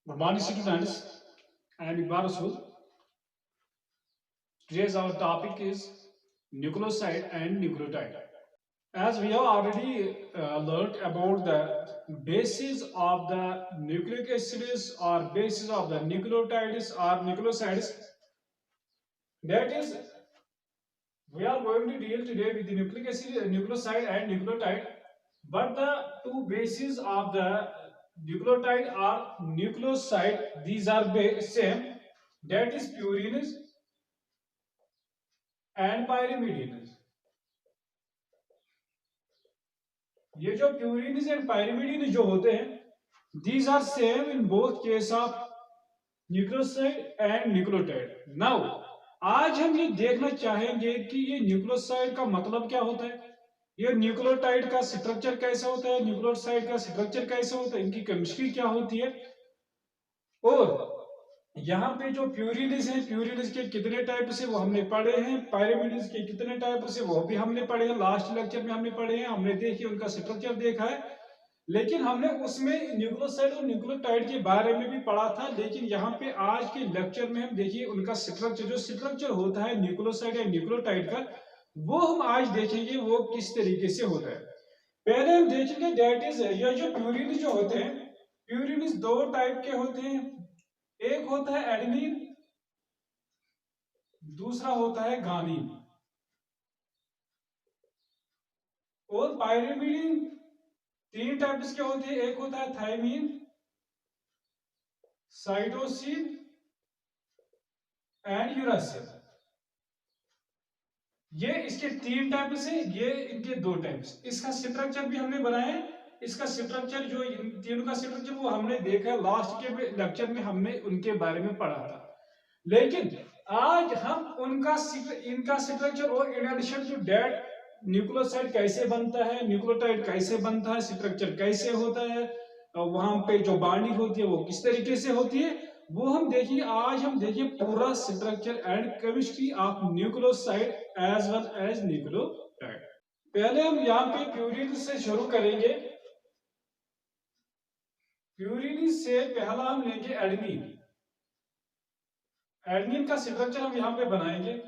Good morning, students. I am Iqbal Rasool. Today's our topic is nucleoside and nucleotide. As we have already learned about the basis of the nucleic acids or basis of the nucleotides or nucleosides, that is, we are going to deal today with the nucleic acid, nucleoside and nucleotide. But the two bases of the nucleotide or nucleoside, these are same. That is purines and pyrimidines. ये जो purines and pyrimidine जो होते हैं these are same in both case of nucleoside and nucleotide. Now आज हम ये देखना चाहेंगे कि ये न्यूक्लियोसाइड का मतलब क्या होता है, ये न्यूक्लियोटाइड का स्ट्रक्चर कैसा होता है, न्यूक्लियोसाइड का स्ट्रक्चर कैसा होता है, इनकी केमिस्ट्री क्या होती है, और यहाँ पे जो प्यूरिन्स हैं प्यूरिन्स के कितने टाइप से वो हमने पढ़े हैं, पायरिमिडीन्स के कितने टाइप से वो भी हमने पढ़े हैं, लास्ट लेक्चर में हमने पढ़े हैं, हमने देखी उनका स्ट्रक्चर देखा है। लेकिन हमने उसमें न्यूक्लियोसाइड और न्यूक्लियोटाइड के बारे में भी पढ़ा था। लेकिन यहाँ पे आज के लेक्चर में हम देखिए उनका स्ट्रक्चर, जो स्ट्रक्चर होता है न्यूक्लियोसाइड या न्यूक्लियोटाइड का, वो हम आज देखेंगे वो किस तरीके से होता है। पहले हम देखेंगे दैट इज ये जो प्यूरिन जो होते हैं, प्यूरिन दो टाइप के होते हैं, एक होता है एडेनिन, दूसरा होता है गानिन। और पायरिमिडीन तीन टाइप्स के होते हैं, एक होता है थायमीन, साइटोसिन एंड यूरासिल। ये इसके तीन टाइप्स है, ये इनके दो टाइप्स। इसका स्ट्रक्चर भी हमने बनाया है, इसका स्ट्रक्चर जो इन तीनों का स्ट्रक्चर वो हमने देखा है, लास्ट के लेक्चर में हमने उनके बारे में पढ़ा था। लेकिन आज हम उनका इनका स्ट्रक्चर और in addition to that nucleoside कैसे बनता है, न्यूक्लियोटाइड कैसे बनता है, स्ट्रक्चर कैसे होता है, वहां पे जो बाइंडिंग होती है वो किस तरीके से होती है, वो हम देखिए। आज हम देखिए पूरा structure and chemistry of nucleoside as well as nucleotide. पहले हम यहाँ पे प्यूरिन से शुरू करेंगे। प्यूरिन से पहला हम लेंगे एडेनिन। एडेनिन का स्ट्रक्चर हम यहाँ पे बनाएंगे।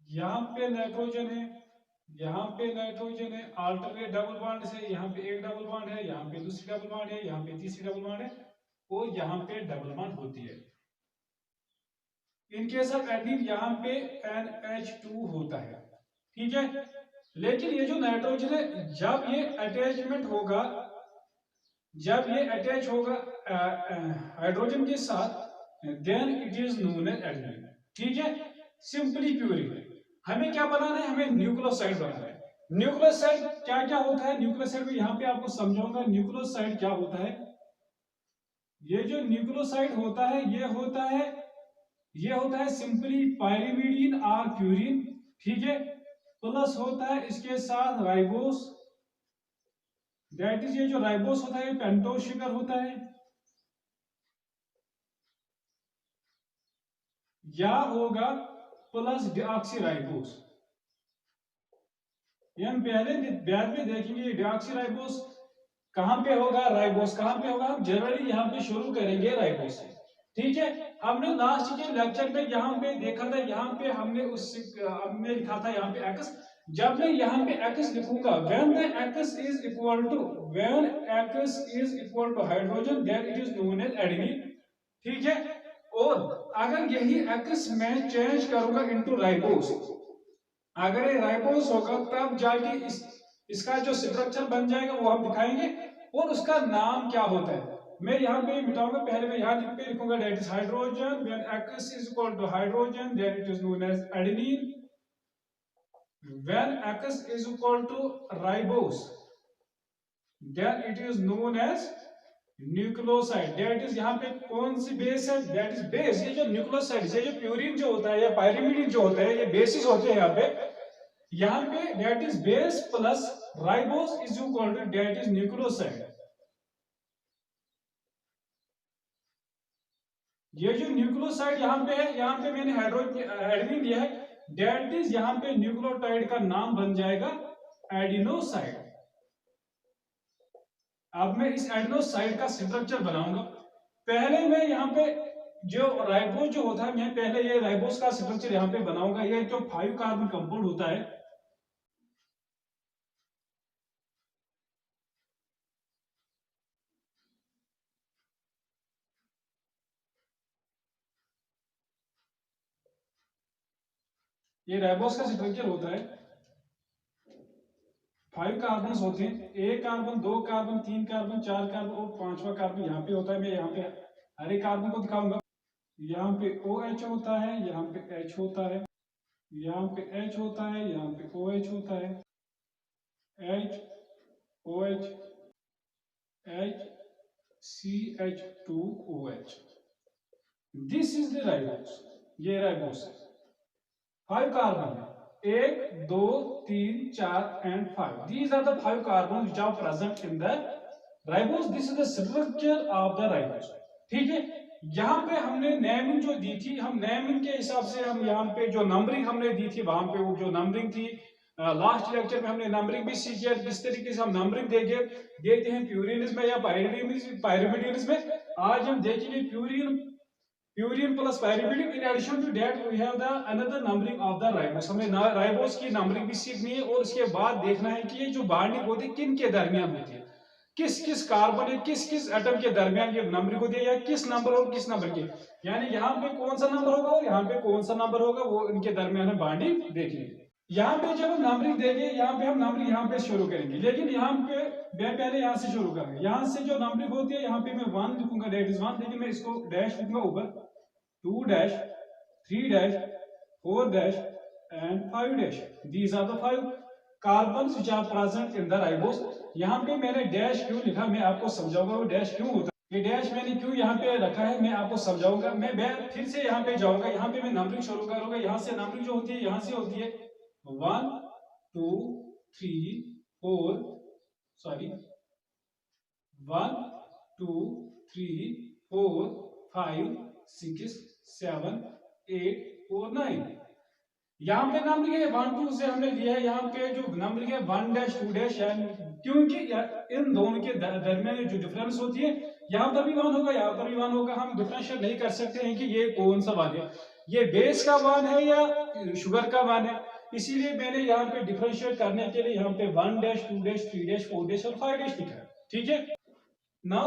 यहाँ पे नाइट्रोजन है, यहाँ पे नाइट्रोजन है, अल्टरनेट डबल बॉन्ड से, यहाँ पे एक डबल बॉन्ड है, यहाँ पे दूसरी डबल बॉन्ड है, यहाँ पे तीसरी डबल बॉन्ड है, और यहाँ पे डबल बॉन्ड होती है। इन केस ऑफ एडेनिन यहाँ पे NH2 होता है, ठीक है। लेकिन ये जो नाइट्रोजन है, जब ये अटैचमेंट होगा, जब ये अटैच होगा हाइड्रोजन के साथ, then it is known as adenine, ठीक है। सिंपली प्यूरिन हमें क्या बनाना है, हमें न्यूक्लियोसाइड बनाना है। न्यूक्लियोसाइड क्या क्या होता है, न्यूक्लियोसाइड में यहाँ पे आपको समझाऊंगा न्यूक्लियोसाइड क्या होता है। ये जो न्यूक्लियोसाइड होता है ये होता है सिंपली पायरिमिडीन और प्यूरिन, ठीक है। प्लस होता है इसके साथ राइबोस, दैट इज ये जो राइबोस होता है पेंटोस शुगर होता है, या होगा प्लस डीऑक्सीराइबोस। ये हम पहले बाद में देखेंगे डीऑक्सीराइबोस कहां पे होगा, राइबोस कहां पे होगा। हम जनरली यहाँ पे शुरू करेंगे राइबोस से, ठीक है। हमने लास्ट के लेक्चर में यहाँ पे देखा था, यहाँ पे हमने हमने लिखा था यहाँ पे एक्स। जब मैं यहाँ पे एक्स लिखूंगा, when the x is equal to, when x is equal to hydrogen, then it is known as adenine, ठीक है। और अगर यही एक्स मैं चेंज करूंगा इनटू राइबोस, अगर ये राइबोस होगा तब जाके इसका जो स्ट्रक्चर बन जाएगा वो हम दिखाएंगे, और उसका नाम क्या होता है मैं यहाँ पे मिटाऊंगा। पहले मैं यहाँ पे लिखूंगा that is hydrogen, when x is equal to hydrogen then it is known as adenine, when x is equal to ribose then it is known as nucleoside. That is यहाँ पे कौन सी बेस है, दैट इज बेस। ये जो nucleoside, ये जो purine जो होता है या पायरिमिडीन जो होता है, ये बेसिस होते हैं यहाँ पे that is base plus ribose is equal to that is nucleoside. ये जो न्यूक्लियोसाइड यहाँ पे है, यहाँ पे मैंने एडेनिन लिया है, दैट इज यहाँ पे न्यूक्लियोटाइड का नाम बन जाएगा एडिनोसाइड। अब मैं इस एडिनोसाइड का स्ट्रक्चर बनाऊंगा। पहले मैं यहाँ पे जो राइबोस जो होता है, मैं पहले ये राइबोस का स्ट्रक्चर यहाँ पे बनाऊंगा। ये जो 5 कार्बन कंपाउंड होता है, ये राइबोस का स्ट्रक्चर होता है। 5 कार्बन होते हैं, 1 कार्बन, 2 कार्बन, 3 कार्बन, 4 कार्बन और 5वां कार्बन यहाँ पे होता है। मैं यहाँ पे हर एक कार्बन को दिखाऊंगा। यहाँ पे OH होता है, यहाँ पे H होता है, यहाँ पे H होता है, यहाँ पे OH होता है, H OH H CH2OH। This is the ribose. ये राइबोस है, 5 कार्बन है, 1 2 3 4 and 5। These are the 5 carbon which are present in the ribose. This is the structure of the ribose. ठीक है, यहाँ पे हमने नेमिंग जो दी थी, हम नेमिंग के हिसाब से हम यहाँ पे जो नंबरिंग हमने दी थी, वहां पे वो जो नंबरिंग थी, लास्ट लेक्चर में हमने नंबरिंग भी सीखी है, किस तरीके से हम नंबरिंग देते हैं प्यूरिन्स में या पायरिमिडिन्स में। आज हम देखेंगे purine plus pyrimidine. In addition to that we have the another numbering of the ribose. हमें राइबोस की नंबरिंग भी सीखनी है और उसके बाद देखना है कि ये जो बॉन्डिंग होती है किन के दरमियान होती है, किस किस कार्बन या किस किस एटम के दरमियान ये नंबरिंग होती है, या किस नंबर और किस नंबर के, यानी यहाँ पे कौन सा नंबर होगा और यहाँ पे कौन सा नंबर होगा, वो इनके दरमियान है बॉन्डिंग देखेंगे। यहाँ पे जब हम नंबरिंग देंगे, यहाँ पे हम नंबरिंग यहाँ पे शुरू करेंगे, लेकिन यहाँ पे मैं पहले यहाँ से शुरू करूंगा। यहाँ से जो नंबरिंग होती है, यहाँ पे मैं 1 लिखूंगा, दैट इज 1, लेकिन मैं इसको डैश लिखूंगा ऊपर, 2 dash, 3 dash, 4 dash and 5 dash. These are the 5 carbons which are present in the ribose. यहाँ पे मैंने डैश क्यों लिखा, मैं आपको समझाऊंगा वो डैश क्यों होता है। ये डैश मैंने क्यों यहाँ पे रखा है, मैं आपको समझाऊंगा। मैं फिर से यहाँ पे जाऊंगा, यहाँ पे मैं नंबरिंग शुरू करूंगा। यहाँ से नंबरिंग जो होती है, यहाँ से होती है 1 2 3 4, सॉरी 1 2 3 4 5 6 7 8 और 9। यहाँ पे नंबर है 1 2 से हमने लिया है। यहाँ पे जो नंबर है 1 डैश 2 डैश, क्योंकि इन दोनों के दरमियान जो डिफरेंस होती है, यहाँ पर भी 1 होगा, यहाँ पर भी 1 होगा। हम डिफरेंशिएट नहीं कर सकते हैं कि ये कौन सा 1 है, ये बेस का 1 है या शुगर का 1 है। इसीलिए मैंने यहाँ पे डिफरेंशिएट करने के लिए यहाँ पे 1 डैश 2 डैश 3 डैश 4 डैश और 5 डैश लिखा है। ठीक है, नाउ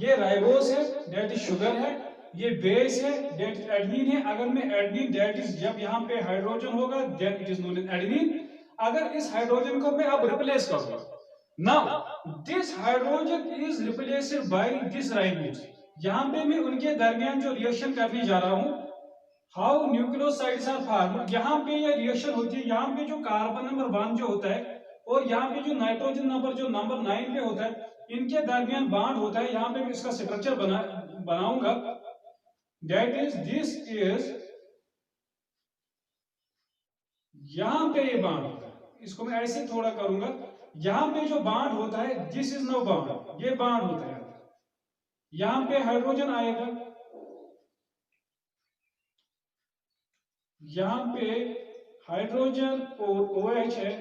ये राइबोस है, दैट इज शुगर है, ये बेस है, दैट इज एडेनिन है। अगर मैं एडेनिन, दैट इज जब यहाँ पे हाइड्रोजन होगा, that it is known as adenine. अगर इस हाइड्रोजन को मैं अब रिप्लेस करूंगा, now this hydrogen is replaced by this ribose. यहाँ पे मैं उनके दरमियान जो रिएक्शन करने जा रहा हूँ, हाउ न्यूक्लियोसाइड्स आर फॉर्म्ड, यहाँ पे ये रिएक्शन होती है। यहाँ पे जो कार्बन नंबर 1 जो होता है और यहाँ पे जो नाइट्रोजन नंबर जो नंबर 9 पे होता है, इनके दरमियान बॉन्ड होता है। यहाँ पे मैं इसका स्ट्रक्चर बनाऊंगा, दैट इज दिस इज, यहाँ पे ये बॉन्ड होता है, इसको मैं ऐसे थोड़ा करूंगा। यहाँ पे जो बॉन्ड होता है, दिस इज नो बॉन्ड, ये बॉन्ड होता है। यहाँ पे हाइड्रोजन आएगा, यहाँ पे हाइड्रोजन और OH है।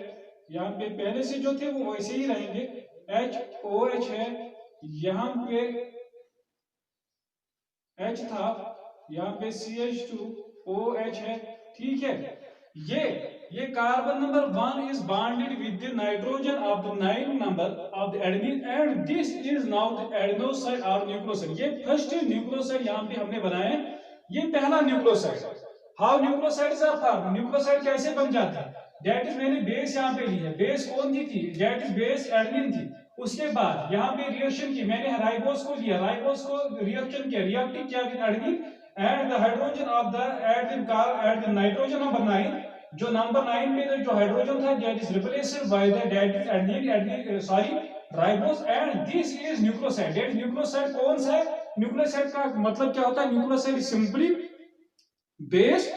यहाँ पे पहले से जो थे वो वैसे ही रहेंगे, HOH है, यहाँ पे H था, यहाँ पे CH2OH है। ठीक है, ये carbon number 1 is bonded with the nitrogen of the 9 number of the adenine and this is now the adenosine or nucleoside। ये फर्स्ट न्यूक्लियोसाइड यहाँ पे हमने बनाया है, ये पहला nucleoside. How nucleosides are formed, nucleoside कैसे बन जाते हैं, दैट इज मैंने बेस यहाँ पे ली है। बेस कौन सी थी, दैट इज बेस एडेनिन थी। उसके बाद यहाँ पे रिएक्शन की, मैंने राइबोस को लिया, राइबोस को रिएक्शन किया, रिएक्टिव किया with adenine and the hydrogen of the at the nitrogen number 9, जो नंबर 9 पे जो हाइड्रोजन था, that is replaced by the that is adenine sorry ribose and this is nucleoside. That nucleoside कौन सा है, nucleoside का मतलब क्या होता है, nucleoside is simply base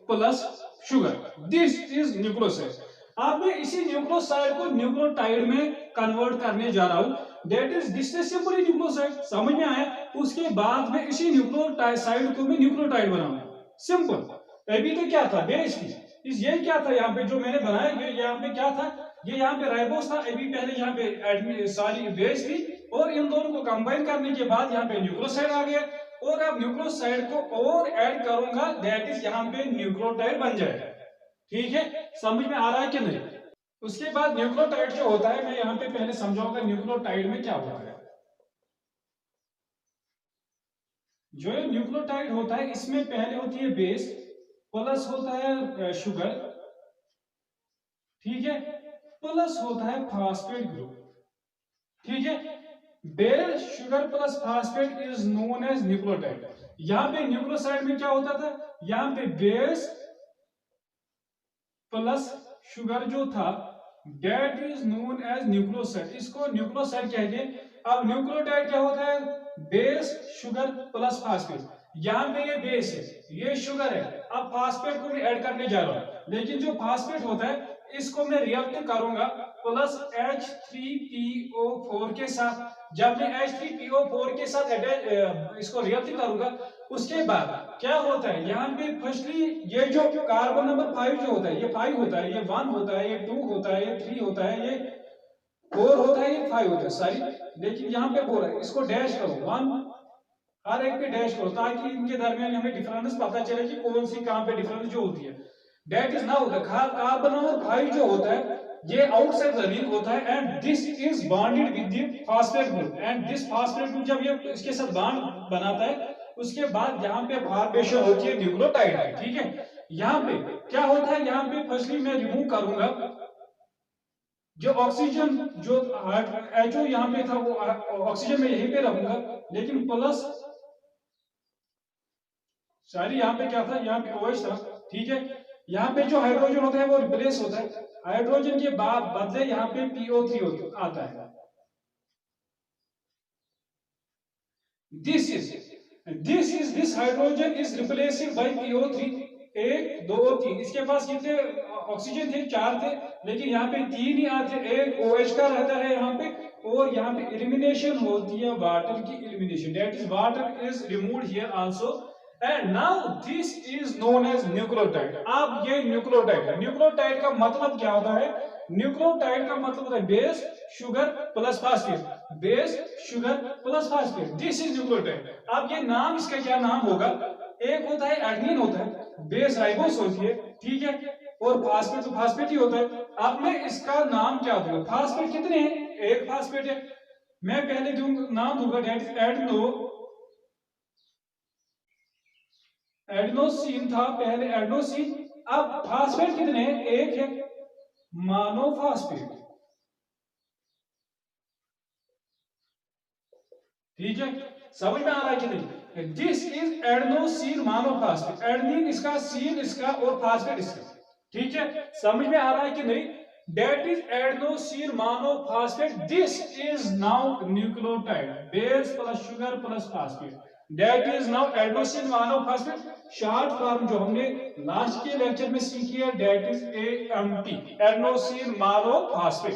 plus sugar, this is nucleoside. अब मैं इसी न्यूक्लियोसाइड को न्यूक्लियोटाइड में कन्वर्ट करने जा रहा हूं। That is this is simply nucleoside. समझ में आया? उसके बाद में इसी न्यूक्लियोसाइड को मैं न्यूक्लियोटाइड बनाऊंगा। सिंपल। अभी तो क्या था, बेस थी। इस ये क्या था यहाँ पे जो मैंने बनाया, ये यहाँ पे क्या था, ये यहाँ पे राइबोस था। अभी पहले यहाँ पे सारी बेस थी और इन दोनों को कंबाइन करने के बाद यहाँ पे न्यूक्लियोसाइड आ गया। और अब न्यूक्लियोसाइड को और ऐड करूंगा, दैट इज यहाँ पे न्यूक्लियोटाइड बन जाएगा। ठीक है, समझ में आ रहा है कि नहीं? उसके बाद न्यूक्लियोटाइड जो होता है, मैं यहाँ पे पहले समझाऊंगा न्यूक्लियोटाइड में क्या होता है। जो न्यूक्लियोटाइड होता है इसमें पहले होती है बेस, प्लस होता है शुगर, ठीक है, प्लस होता है फास्फेट ग्रुप। ठीक है, base sugar plus phosphate is known as nucleotide. यहां पे न्यूक्लियोसाइड में क्या होता था, यहां पे बेस प्लस शुगर जो था that is known as nucleoside, इसको न्यूक्लियोसाइड कहते हैं। अब न्यूक्लियोटाइड क्या होता है, बेस शुगर प्लस फास्फेट। यहां पे ये बेस है, ये शुगर है, अब फास्फेट को मैं ऐड करने जा रहा हूं, लेकिन जो फास्फेट होता है इसको मैं रिएक्ट करूंगा प्लस H3PO4 के साथ। जब मैं H3PO4 के साथ इसको रिएक्ट करूंगा, उसके बाद क्या होता है, यहाँ पे फर्स्टली ये जो कार्बन नंबर 5 जो होता है, ये 5 होता है, ये 1 होता है, ये 2 होता है, ये 3 होता है, ये 4 होता है, ये 5 होता है, सॉरी। लेकिन यहाँ पे 4 है, इसको डैश करो, 1 हर एक पे डैश करो, ताकि इनके दरमियान हमें डिफरेंस पता चले कि कौन सी कहां पे डिफरेंस जो होती है। That is now the carbon number 5 जो होता है ये आउटसाइड द रिंग होता है and this is bonded with the phosphate group. And this phosphate group जब ये इसके साथ बॉन्ड बनाता है, उसके बाद यहाँ पे फॉर्मेशन होती है न्यूक्लियोटाइड। ठीक है, यहाँ पे क्या होता है, यहाँ पे फर्स्टली मैं रिमूव करूंगा जो ऑक्सीजन, जो HO यहाँ पे था वो ऑक्सीजन में यहीं पे रखूंगा, लेकिन प्लस सॉरी यहाँ पे क्या था, यहाँ पे OH था। ठीक है, यहाँ पे जो हाइड्रोजन होता है वो रिप्लेस होता है, हाइड्रोजन के बाद बदले यहाँ पे PO3 आता है। This hydrogen is replacing by PO3। 1 2 3, इसके पास कितने ऑक्सीजन थे, 4 थे, लेकिन यहाँ पे 3 ही आते, एक OH का रहता है यहाँ पे, और यहाँ पे एलिमिनेशन होती है वाटर की elimination, that is water is removed here also and now this is known as nucleotide. अब ये न्यूक्लियोटाइड है। न्यूक्लियोटाइड का मतलब क्या होता है, न्यूक्लियोटाइड का मतलब होता है base sugar plus phosphate, base sugar plus phosphate, this is nucleotide. अब ये नाम, इसका क्या नाम होगा, एक होता है एडेनिन होता है, बेस राइबोस होती है, ठीक है, और फास्फेट तो फास्फेट ही होता है। अब मैं इसका नाम क्या दूंगा, फास्फेट कितने हैं, एक फास्फेट है, मैं पहले दूंगा नाम दूंगा दैट इज एडेनोसिन था पहले, एडेनोसिन। अब फास्फेट कितने हैं, एक है, मोनोफास्फेट। ठीक है, समझ में आ रहा है कि नहीं, this is adenosine monophosphate, adenine इसका, सीन इसका और फास्फेट इसका। ठीक है, समझ में आ रहा है कि नहीं, that is adenosine monophosphate, this is now nucleotide, base plus sugar plus phosphate, that is now adenosine monophosphate. Short form जो हमने लास्ट के लेक्चर में सीखी है that is AMP, adenosine monophosphate.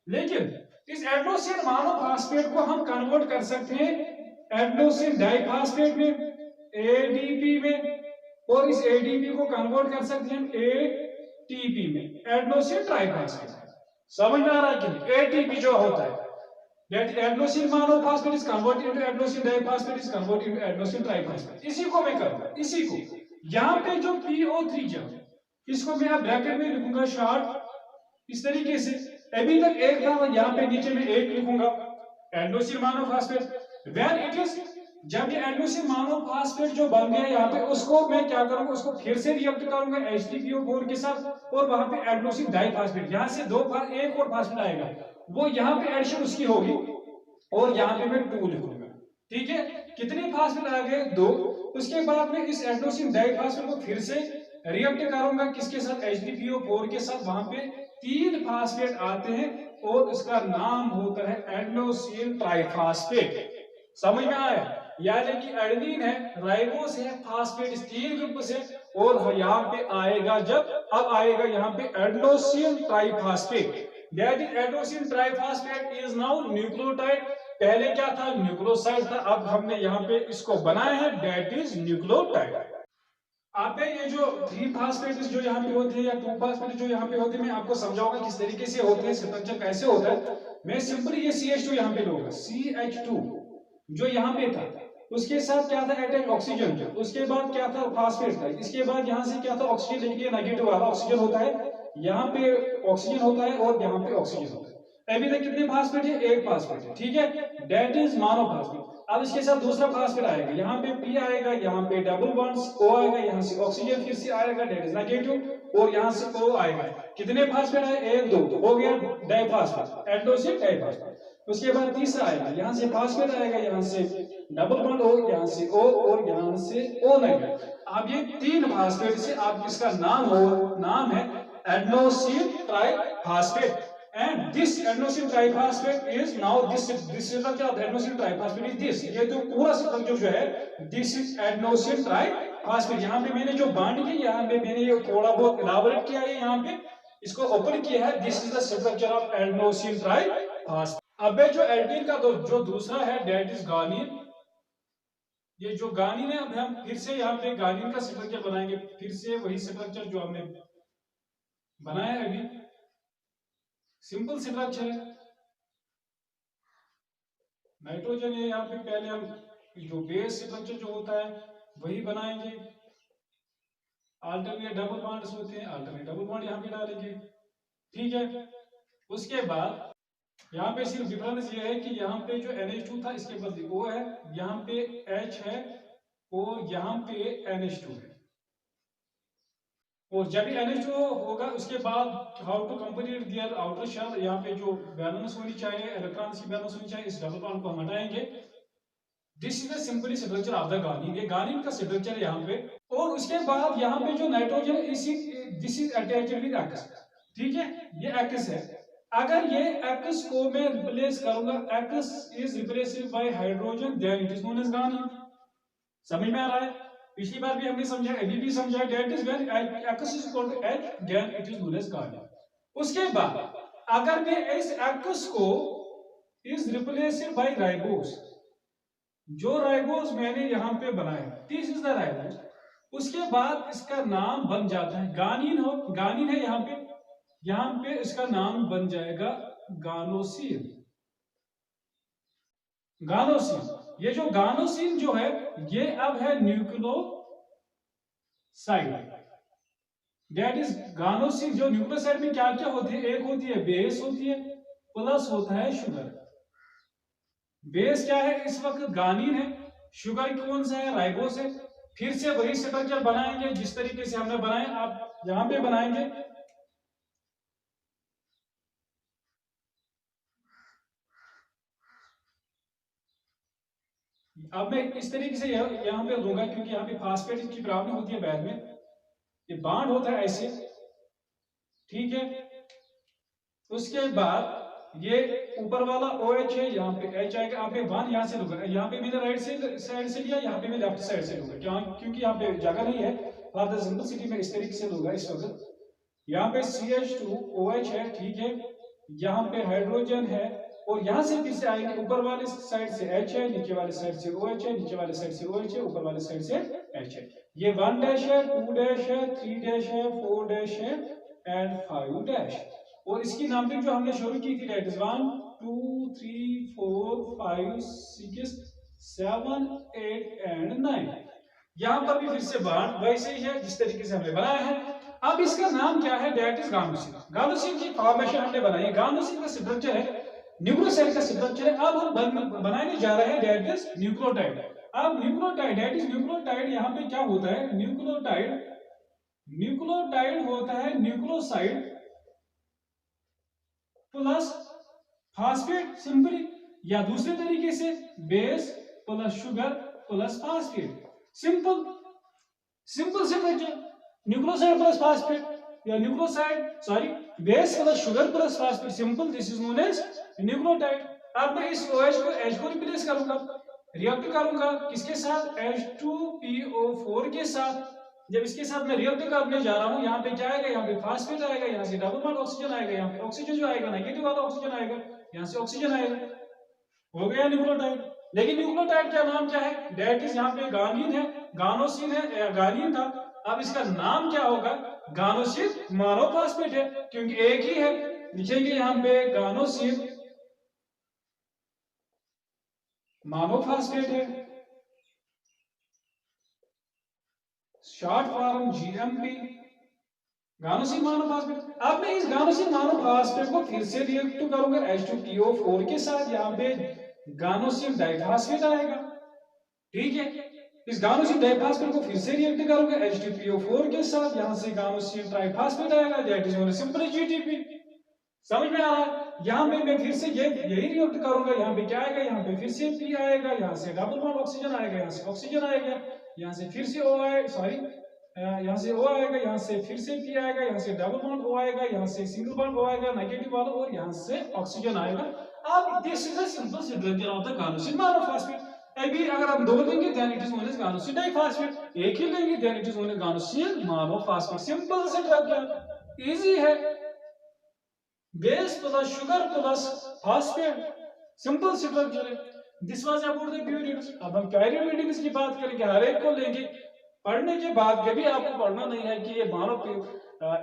लेकिन इस एडेनोसिन मोनोफास्फेट को हम कन्वर्ट कर सकते हैं एडेनोसिन डाइफास्फेट में, ADP में, और इस ADP को कन्वर्ट कर सकते हैं ATP में, एडेनोसिन ट्राइफास्फेट। समझ में आ रहा है कि नहीं, ATP जो होता है that adenosine monophosphate is converted into adenosine diphosphate is converted into adenosine triphosphate। इसी को मैं करूंगा, इसी को यहाँ पे जो PO3 जो इसको मैं आप ब्रैकेट में लिखूंगा शॉर्ट इस तरीके से, अभी तक एक था, यहाँ पे नीचे में एक लिखूंगा adenosine monophosphate. When it is, जब ये एडेनोसिन मोनोफास्फेट जो बन गया यहाँ पे, उसको मैं क्या करूंगा, उसको फिर से रिएक्ट करूंगा H3PO4 के साथ, और वहां पे एडेनोसिन डाइफास्फेट, यहाँ से एक और फास्फेट आएगा, वो यहाँ पे एडिशन उसकी होगी, और यहाँ पे मैं 2 लिखूंगा। ठीक है, कितने फास्फेट आ गए, 2। उसके बाद में इस एडेनोसिन डाइफास्फेट को फिर से रिएक्ट करूंगा किसके साथ, H3PO4 के साथ, वहां पे 3 फास्फेट आते हैं और इसका नाम होता है एडेनोसिन ट्राइफास्फेट। समझ में आया, यानी कि एडेनिन है, राइबोस है, फास्फेट इस 3 ग्रुप से, और यहाँ पे आएगा जब, अब आएगा यहाँ पे adenosine triphosphate. That is adenosine triphosphate is now nucleotide. पहले क्या था, न्यूक्लियोसाइड था, अब हमने यहाँ पे इसको बनाया है, दैट इज न्यूक्लियोटाइड। आप ये जो 3 फास्फेट्स जो यहाँ पे होते हैं या 2 फास्फेट जो यहाँ पे होते हैं, मैं आपको समझाऊंगा किस तरीके से होते हैं, स्ट्रक्चर कैसे होता है। मैं सिंपली ये CH2 यहाँ पे लूंगा, CH2 जो यहाँ पे था, उसके साथ क्या था, अटैच ऑक्सीजन, उसके बाद क्या था, फास्फेट था, इसके बाद यहाँ से क्या था, ऑक्सीजन, लेकिन ये नेगेटिव वाला ऑक्सीजन होता है, यहाँ पे ऑक्सीजन होता है और यहाँ पे ऑक्सीजन होता है। अभी तक कितने फास्फेट है, एक फास्फेट है, ठीक है, दैट इज मोनोफास्फेट। अब इसके साथ दूसरा फास्फेट आएगा, यहाँ पे P आएगा, यहाँ पे डबल बॉन्ड्स O आएगा, यहाँ से ऑक्सीजन फिर से आएगा, दैट इज नेगेटिव, और यहाँ से O आएगा। कितने फास्फेट आए, 1 2, तो हो गया डाइफॉस्फेट, एडेनोसिन डाइफॉस्फेट। उसके बाद तीसरा आएगा, यहाँ से फास्फेट आएगा, यहाँ से डबल बॉन्ड O, यहाँ से O और यहाँ से O लगेगा। अब ये 3 फास्फेट से आप इसका नाम है adenosine triphosphate. And this adenosine triphosphate is now this structure of adenosine triphosphate is this, ये जो पूरा स्ट्रक्चर जो है, this is adenosine triphosphate। यहाँ पे मैंने जो बांड किया, यहाँ पे मैंने ये थोड़ा बहुत इलाबोरेट किया है, यहाँ पे इसको ओपन किया है, this is the structure of adenosine triphosphate। अब जो एल्डीन का जो दूसरा है, that is guanine। ये जो गानिन है, अब हम फिर से यहाँ पे गानिन का स्ट्रक्चर बनाएंगे, फिर से वही स्ट्रक्चर जो हमने बनाया है अभी, सिंपल स्ट्रक्चर है, नाइट्रोजन है यहाँ पे। पहले हम जो बेस स्ट्रक्चर जो होता है वही बनाएंगे, अल्टरनेट डबल बॉन्ड्स होते हैं, अल्टरनेट डबल बॉन्ड यहाँ पे डालेंगे, ठीक है। उसके बाद यहाँ पे सिर्फ डिफरेंस ये है कि यहाँ पे जो NH2 था इसके बदले O है, यहाँ पे H है और यहाँ पे NH2 है। और जब भी NH2 होगा उसके बाद how to complete their outer shell, यहाँ पे जो बैलेंस होनी चाहिए, इलेक्ट्रॉन्स की बैलेंस होनी चाहिए, इस डबल बॉन्ड को हम हटाएंगे। This is the simply structure of the गार्निन, ये गार्निन का स्ट्रक्चर है यहाँ पे। और उसके बाद यहाँ पे जो nitrogen this is attached with X, ठीक है, ये X है। अगर ये X को मैं रिप्लेस करूंगा, X is replaced by hydrogen, then it is known as गार्निन। समझ में आ रहा है? पिछली बार भी हमने समझा, अभी भी समझा, that is when X is equal to H, then it is known as guanine. उसके बाद अगर मैं इस X को इज रिप्लेस्ड बाय राइबोस, जो राइबोस मैंने यहाँ पे बनाया, दिस इज द राइबोस, उसके बाद इसका नाम बन जाता है गानिन। हो गानिन है यहाँ पे इसका नाम बन जाएगा गानोसिन। गानोसिन, ये जो गानोसिन जो है ये अब है न्यूक्लियोसाइड, दैट इज गानोसिन। जो न्यूक्लियोसाइड में क्या क्या होती है, एक होती है बेस होती है, प्लस होता है शुगर। बेस क्या है इस वक्त, गानिन है, शुगर कौन सा है, राइबोस है। फिर से वही स्ट्रक्चर बनाएंगे जिस तरीके से हमने बनाया, आप यहां पे बनाएंगे। अब मैं इस तरीके से यहाँ पे दूंगा, क्योंकि यहाँ पे फास्फेट की प्रॉब्लम होती है बैग में, ये बॉन्ड होता है ऐसे, ठीक है। उसके बाद ये ऊपर वाला OH है, यहाँ पे H आएगा। आप वन यहाँ से लूंगा, यहाँ पे मैंने राइट साइड से लिया, यहाँ पे मैं लेफ्ट साइड से लूंगा, क्योंकि यहाँ पे जगह नहीं है, फॉर द सिंपलिसिटी में इस तरीके से लूंगा इस वक्त। यहाँ पे CH2OH है, ठीक है, यहाँ पे हाइड्रोजन है, और यहाँ से फिर से आएंगे, ऊपर वाले साइड से H है, नीचे वाले साइड से OH है, नीचे वाले साइड से OH है, ऊपर वाले साइड से H है। ये 1 डैश है, 2 डैश है, 3 डैश है, 4 डैश है एंड 5 डैश। और इसकी नंबरिंग जो हमने शुरू की थी, दैट इज 1 2 3 4 5 6 7 8 एंड 9। यहाँ पर भी फिर से बॉन्ड वैसे ही है जिस तरीके से हमने बनाया है। अब इसका नाम क्या है, दैट इज गानोसिन। गानोसिन की फॉर्मेशन हमने बनाई है, गानोसिन का स्ट्रक्चर है, न्यूक्लियोसाइड का स्ट्रक्चर है। अब हम बनाने जा रहे हैं, दैट इज न्यूक्लियोटाइड। अब न्यूक्लियोटाइड, दैट इज न्यूक्लियोटाइड, यहाँ पे क्या होता है, न्यूक्लियोटाइड होता है न्यूक्लियोसाइड प्लस फास्फेट सिंपली, या दूसरे तरीके से base plus sugar plus phosphate. Simple structure, nucleoside plus phosphate या base plus sugar plus phosphate, simple, this is known as nucleotide. अब मैं इस OH को H को रिप्लेस करूंगा, रिएक्ट करूंगा किसके साथ, H2PO4 के साथ, जब इसके साथ मैं रिएक्ट करने जा रहा हूँ, यहाँ पे क्या आएगा, यहाँ पे फास्फेट आएगा, यहाँ से डबल बॉन्ड ऑक्सीजन आएगा, यहाँ पे ऑक्सीजन जो आएगा नेगेटिव वाला ऑक्सीजन आएगा, यहाँ से ऑक्सीजन आएगा, हो गया न्यूक्लियोटाइड। लेकिन न्यूक्लियोटाइड का नाम क्या है, डेट इज यहाँ पे गानिन है, गानोसिन है, गानिन था। अब इसका नाम क्या होगा, गानोसिन मोनोफॉस्फेट है, क्योंकि एक ही है। लिखेंगे यहाँ पे गानोसिन मोनोफॉस्फेट है, शॉर्ट फॉर्म जीएमपी, गानोसिन मोनोफॉस्फेट। अब मैं इस गानोसिन मोनोफॉस्फेट को फिर से रिएक्ट करूंगा H2PO4 के साथ, यहाँ पे गानोसिन डाइफॉस्फेट आएगा, ठीक है। इस गानोसिन डाइफॉस्फेट को फिर से रिएक्ट करूंगा H2PO4 के साथ, यहाँ से गानोसिन ट्राइफॉस्फेट आएगा, that is only simple GTP। समझ में आ रहा है? यहाँ पे मैं फिर से यही रिएक्ट करूंगा, यहाँ पे क्या आएगा, यहाँ पे फिर से P आएगा, यहाँ से डबल बॉन्ड ऑक्सीजन आएगा, यहाँ से ऑक्सीजन आएगा, यहाँ से फिर से O आएगा, सॉरी यहाँ से O आएगा, यहाँ से फिर से P आएगा, यहाँ से डबल बॉन्ड O आएगा, यहाँ से सिंगल बॉन्ड O आएगा नेगेटिव वाला, और यहाँ से ऑक्सीजन आएगा। अब this is a simple structure of the guanosine monophosphate. अभी अगर हम दो लेंगे then it is known as guanosine diphosphate, एक ही लेंगे then it is known as guanosine monophosphate. Simple structure, easy है, base plus sugar plus phosphate, simple structure है। This was about the purines. अब हम पैरिमिडिन्स की बात करेंगे, हर एक को लेंगे। पढ़ने के बाद कभी आपको पढ़ना नहीं है कि ये मानो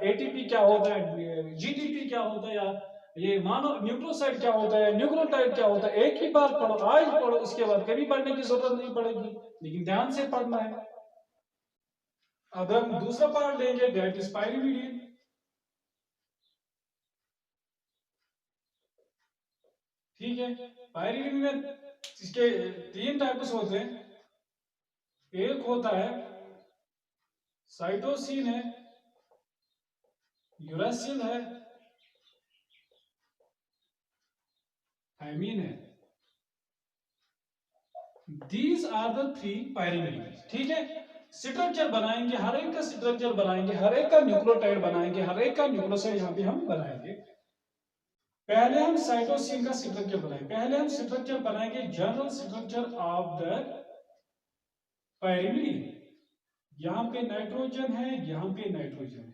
एटीपी क्या होता है, जीटीपी क्या होता है, या ये मानो न्यूक्लियोसाइड क्या होता है, न्यूक्लियोटाइड क्या होता है। एक ही बार पढ़ो, आज पढ़ो, इसके बाद कभी पढ़ने की जरूरत नहीं पड़ेगी, लेकिन ध्यान से पढ़ना है। अब हम दूसरा पार्ट लेंगे, दैट इज पाइरिमिडिन। ठीक है, पाइरिमिडिन में इसके तीन टाइप्स होते हैं। एक होता है साइटोसिन है, यूरासिल है, थायमीन है। These are the three pyrimidines। ठीक है, स्ट्रक्चर बनाएंगे, हर एक का स्ट्रक्चर बनाएंगे, हर एक का न्यूक्लियोटाइड बनाएंगे, हर एक का न्यूक्लियोसाइड यहाँ पे हम बनाएंगे। पहले हम साइटोसिन का स्ट्रक्चर बनाएंगे, पहले हम स्ट्रक्चर बनाएंगे जनरल स्ट्रक्चर ऑफ द पाइरिमिडिन। यहाँ पे नाइट्रोजन है, यहाँ पे नाइट्रोजन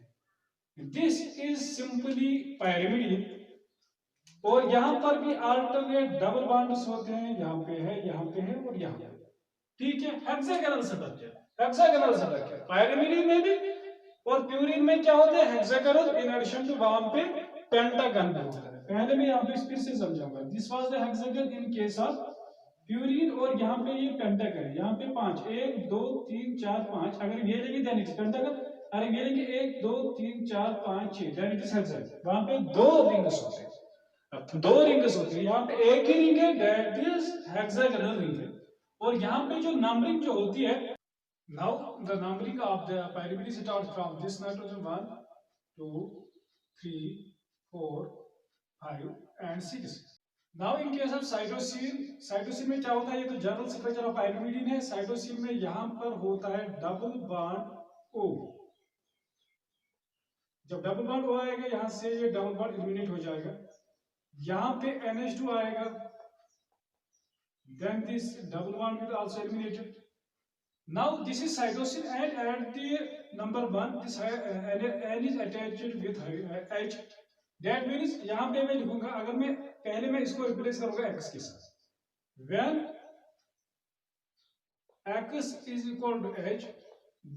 है, दिस इज सिंपली पाइरिमिडिन। और यहाँ पर भी अल्टरनेट डबल बॉन्ड्स होते हैं, यहाँ पे है, यहाँ पे है, और यहाँ पे। ठीक है, हेक्सागोनल स्ट्रक्चर, हेक्सागोनल स्ट्रक्चर पाइरिमिडिन में भी। और प्यूरिन में क्या होता है, हेक्सागोनल, इन एडिशन टू वहां पे पेंटागन भी होता है। पहले मैं यहाँ पे फिर से समझाऊंगा, this was the hexagonal in case of purine, और यहाँ पे ये पेंटागन है, यहाँ पे 5, 1 2 3 4 5। अगर ये लेंगे देन इट इज पेंटागन, अगर ये लेंगे 1 2 3 4 5 6 देन इट इज हेक्सागोनल। वहां पे दो रिंग्स होते हैं, दो रिंग्स होती है, यहाँ पे एक ही रिंग है, दैट इज हेक्सागोनल रिंग है। और यहाँ पे जो नंबरिंग जो होती है, now the numbering of the pyrimidine start from this nitrogen 1 2 3 4 5 and 6। Now in case of cytosine, cytosine में क्या होता है, ये तो जनरल स्ट्रक्चर ऑफ पाइरिमिडिन है। साइटोसिन में यहाँ पर होता है डबल बॉन्ड O। जब डबल बॉन्ड O आएगा, यहाँ से ये डबल बॉन्ड एलिमिनेट हो जाएगा, यहाँ पे NH2 आएगा, then this double bond will also eliminated। Now this is cytosine, and at the number 1 this N is attached with H। That means यहाँ पे मैं लिखूंगा, अगर मैं पहले मैं इसको रिप्लेस करूंगा X के साथ, when X is equal to H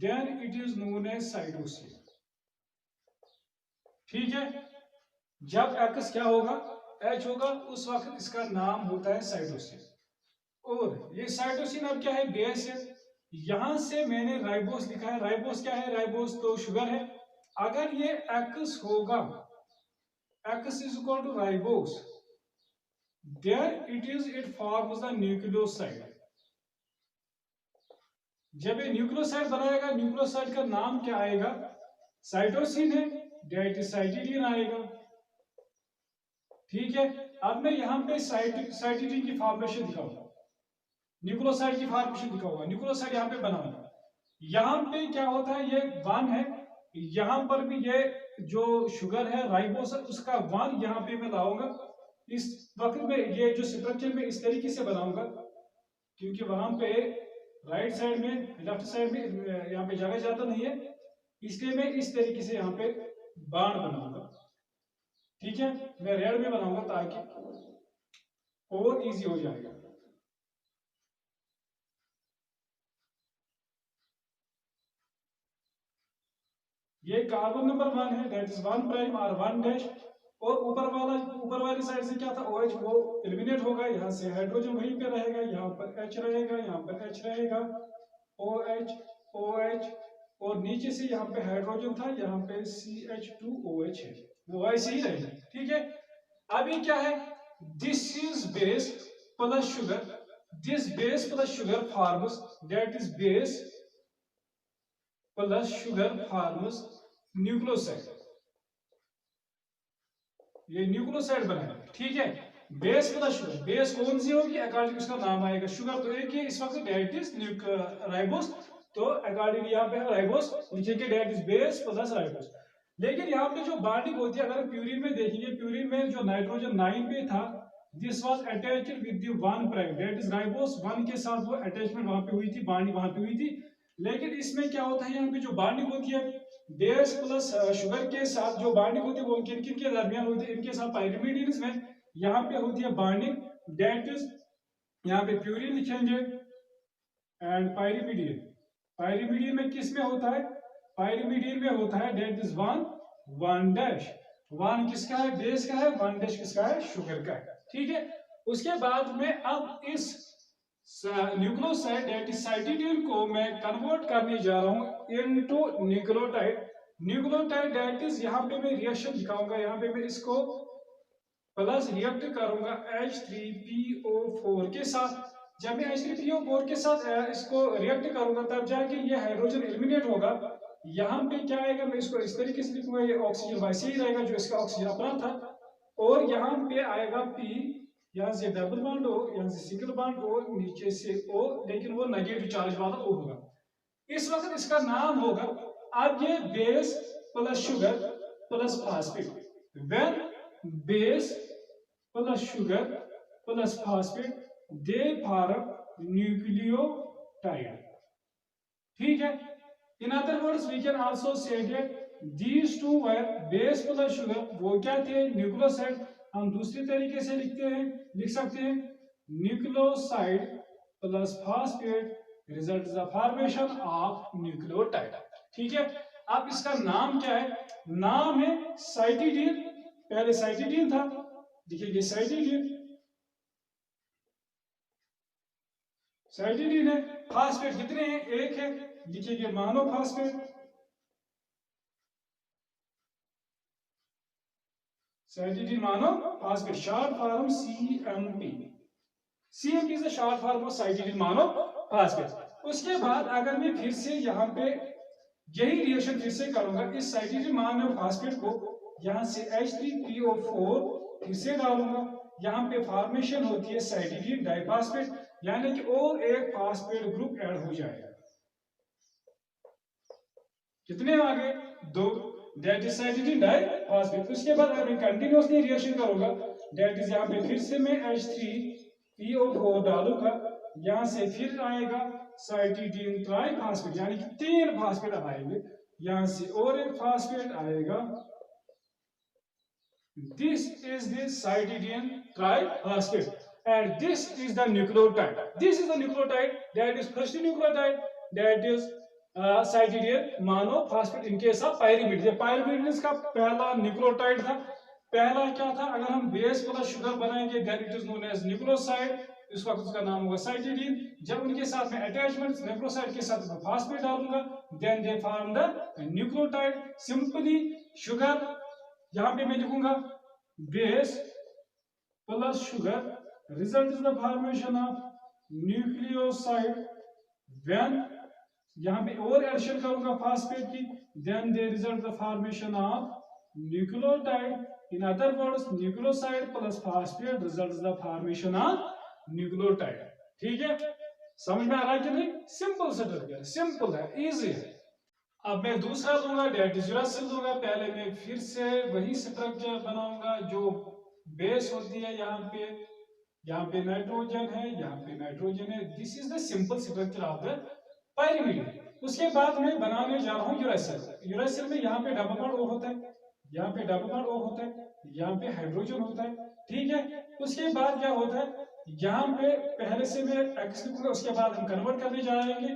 then it is known as cytosine। ठीक है, जब X क्या होगा, H होगा, उस वक्त इसका नाम होता है साइटोसिन। और ये साइटोसिन अब क्या है, बेस है। यहां से मैंने राइबोस लिखा है, राइबोस क्या है, राइबोस तो शुगर है। अगर ये X होगा, X is equal to ribose, there it is, it forms the nucleoside. जब ये न्यूक्लियोसाइड बनाएगा, न्यूक्लियोसाइड का नाम क्या आएगा, साइटोसिन है, दैट इज साइटिडीन आएगा। ठीक है, अब मैं यहाँ पे साइटिडीन की फॉर्मेशन दिखाऊंगा, न्यूक्लियोसाइड की फॉर्मेशन दिखाऊंगा, न्यूक्लियोसाइड यहाँ पे बनाऊंगा। यहाँ पे क्या होता है, ये 1 है, यहाँ पर भी ये जो शुगर है राइबोस, उसका 1 यहाँ पे मैं लाऊंगा। इस वक्त में ये जो स्ट्रक्चर में इस तरीके से बनाऊंगा, क्योंकि वहां पे राइट साइड में, लेफ्ट साइड में यहाँ पे जगह ज्यादा नहीं है, इसलिए मैं इस तरीके से यहाँ पे बाण बनाऊंगा। ठीक है, मैं रेड में बनाऊंगा ताकि और इजी हो जाएगा। ये कार्बन नंबर 1 है, दैट इज 1 प्राइम और 1 डैश। और ऊपर वाली साइड से क्या था, OH, वो एलिमिनेट होगा, यहाँ से हाइड्रोजन वहीं पे रहेगा, यहाँ पर H रहेगा, यहाँ पर H रहेगा, OH OH, और नीचे से यहाँ पे हाइड्रोजन था, यहाँ पे CH2OH है, वो ऐसे ही रहेगा। ठीक है, अभी क्या है, this is base plus sugar, this base plus sugar forms, that is base plus sugar forms nucleoside. ये न्यूक्लियोसाइड बनेगा। ठीक है, बेस प्लस शुगर, बेस कौन सी होगी अकॉर्डिंग उसका नाम आएगा, शुगर तो एक ही इस वक्त डेट इज राइबोस, तो अकॉर्डिंग यहाँ पे राइबोस लिखेंगे, that is base plus ribose. लेकिन यहाँ पे जो बॉन्डिंग होती है, अगर प्यूरिन में देखेंगे, प्यूरिन में जो नाइट्रोजन 9 पे था, this was attached with the 1 prime, that is ribose 1 के साथ वो अटैचमेंट वहां पे हुई थी, बॉन्डिंग वहां पे हुई थी। लेकिन इसमें क्या होता है, यहाँ पे जो बॉन्डिंग होती है बेस प्लस शुगर के साथ, जो बॉन्डिंग होती है वो किन किन के दरमियान होती है, इनके साथ पाइरिमिडीन में यहाँ पे होती है बॉन्डिंग, दैट इज यहाँ पे प्यूरिन लिखेंगे एंड पाइरिमिडीन। पाइरिमिडीन में किस में होता है, पाइरिमिडीन में होता है दैट इज 1 डैश, 1 किसका है, बेस का है, 1 डैश किसका है, शुगर का है। ठीक है, उसके बाद में अब इस न्यूक्लियोसाइड दैट इज साइटिडीन को मैं कन्वर्ट करने जा रहा हूं into nucleotide. Nucleotide that is, यहाँ पे मैं रिएक्शन दिखाऊंगा, यहाँ पे मैं इसको प्लस रिएक्ट करूंगा H3PO4 के साथ। जब मैं H3PO4 के साथ इसको रिएक्ट करूंगा, तब जाके ये हाइड्रोजन एलिमिनेट होगा। यहाँ पे क्या आएगा, मैं इसको इस तरीके से लिखूंगा, ये ऑक्सीजन वैसे ही रहेगा जो इसका ऑक्सीजन अपना था, और यहाँ पे आएगा P, यहाँ से डबल बॉन्ड हो, यहाँ से सिंगल बॉन्ड हो, नीचे से O, लेकिन वो नेगेटिव चार्ज वाला O होगा। इस वक्त इसका नाम होगा, अब ये base plus sugar plus phosphate, when base plus sugar plus phosphate they form nucleotide. ठीक है, in other words we can also say that these two were base plus sugar, वो क्या थे, न्यूक्लियोसाइड। हम दूसरी तरीके से लिख सकते हैं nucleoside plus phosphate result is the formation of nucleotide. ठीक है, अब इसका नाम क्या है, नाम है साइटिडीन, पहले साइटिडीन था, देखिए ये साइटिडीन, साइटिडीन है। फास्फेट कितने हैं, एक है, देखिए ये monophosphate, cytidine monophosphate, short form CMP। CMP is the short form of cytidine monophosphate. उसके बाद अगर मैं फिर से यहाँ पे यही रिएक्शन फिर से करूंगा, इस साइटिडीन मोनोफॉस्फेट को यहाँ से H3PO4 फिर से डालूंगा, यहाँ पे फॉर्मेशन होती है साइटिडीन डाइफॉस्फेट, यानी कि और एक फॉस्फेट ग्रुप ऐड हो जाएगा। कितने आ गए, 2, दैट इज साइटिडीन डाइफॉस्फेट। उसके बाद अगर मैं कंटिन्यूअसली रिएक्शन करूंगा, दैट इज यहाँ पे फिर से मैं H3PO4 डालूंगा, यहाँ से फिर आएगा साइटिडीन ट्राइफॉस्फेट, यानी कि 3 फॉस्फेट आएंगे, यहाँ से और एक फॉस्फेट आएगा, this is the cytidine triphosphate and this is the nucleotide, this is the nucleotide, that is first nucleotide, that is cytidine monophosphate in case of pyrimidine। pyrimidine का पहला न्यूक्लियोटाइड था, पहला क्या था, अगर हम बेस प्लस शुगर बनाएंगे then it is known as nucleoside, इस वक्त उसका नाम होगा साइटिडीन। जब उनके साथ में अटैचमेंट न्यूक्लियोसाइड के साथ में फास्फेट डालूंगा, then they form the nucleotide। Simply sugar यहाँ पे मैं लिखूंगा base plus sugar result is the formation of nucleoside, when यहाँ पे और एडिशन करूंगा फास्फेट की, then they result the formation of nucleotide. In other words nucleoside plus phosphate result the formation of nucleotide. ठीक है, समझ में आ रहा है कि नहीं, सिंपल स्ट्रक्चर, सिंपल है, इजी है। अब मैं दूसरा लूंगा, डेट इज यूरासिल लूंगा, पहले मैं फिर से वही स्ट्रक्चर बनाऊंगा जो बेस होती है, यहाँ पे नाइट्रोजन है, यहाँ पे नाइट्रोजन है। This is the simple structure of the pyrimidine. उसके बाद मैं बनाने जा रहा हूँ यूरेसिल। यूरेसिल में यहाँ पे डबल बॉन्ड O होता है, यहाँ पे डबल बॉन्ड O होता है, यहाँ पे हाइड्रोजन होता है, ठीक है। उसके बाद क्या होता है, यहाँ पे पहले से मैं एक्स लिखूंगा, उसके बाद हम कन्वर्ट करने जाएंगे।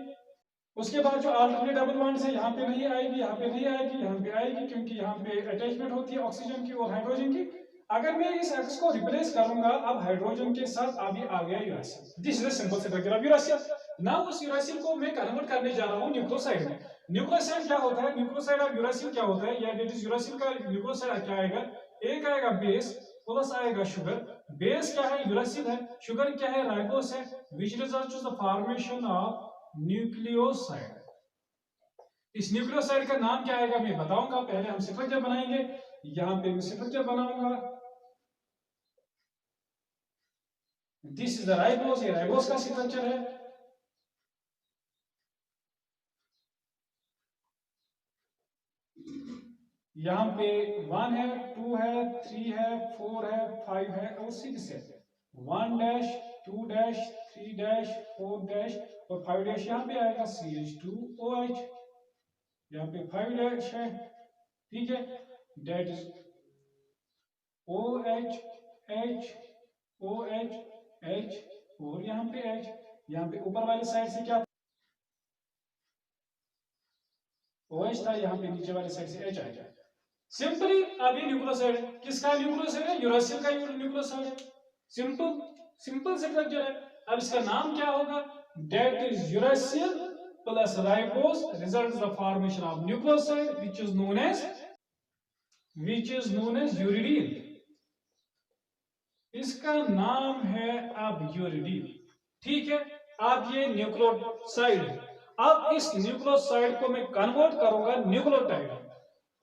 उसके बाद जो अल्टरनेट डबल बॉन्ड है यहाँ पे नहीं आएगी, यहाँ पे नहीं आएगी, यहाँ पे आएगी, क्योंकि यहाँ पे अटैचमेंट होती है ऑक्सीजन की और हाइड्रोजन की। अगर मैं इस एक्स को रिप्लेस करूंगा अब हाइड्रोजन के साथ, अभी आ गया uracil. This is the simple structure of uracil. Now उस यूरेसिल को मैं कन्वर्ट करने जा रहा हूँ न्यूक्लियोसाइड में। न्यूक्लियोसाइड क्या होता है, न्यूक्लियोसाइड ऑफ यूरेसिल क्या होता है, या दैट इज यूरेसिल का न्यूक्लियोसाइड क्या आएगा, एक आएगा बेस प्लस आएगा शुगर। बेस क्या है, यूरेसिल है, शुगर क्या है, राइबोस है, which results in the formation of nucleoside. इस न्यूक्लियोसाइड का नाम क्या आएगा मैं बताऊंगा, पहले हम स्ट्रक्चर बनाएंगे। यहां पे मैं स्ट्रक्चर बनाऊंगा, दिस इज द राइबोस, ये राइबोस का स्ट्रक्चर है। यहाँ पे 1 है, 2 है, 3 है, 4 है, 5 है और 6 है। 1 डैश, 2 डैश, 3 डैश, 4 डैश और 5 डैश यहाँ पे आएगा CH2OH। यहाँ पे 5 डैश है, ठीक है, that is OH H OH H और यहाँ पे H। यहाँ पे ऊपर वाली साइड से क्या OH था, यहाँ पे नीचे वाली साइड से H आएगा। सिंपली अभी न्यूक्लियोसाइड किसका न्यूक्लियोसाइड है, यूरेसिल का न्यूक्लियोसाइड है। सिंपल सिंपल स्ट्रक्चर है। अब इसका नाम क्या होगा, that is uracil plus ribose results the formation of nucleoside which is known as uridine. इसका नाम है अब यूरिडीन, ठीक है। अब ये न्यूक्लियोसाइड है। अब इस न्यूक्लियोसाइड को मैं कन्वर्ट करूंगा न्यूक्लियोटाइड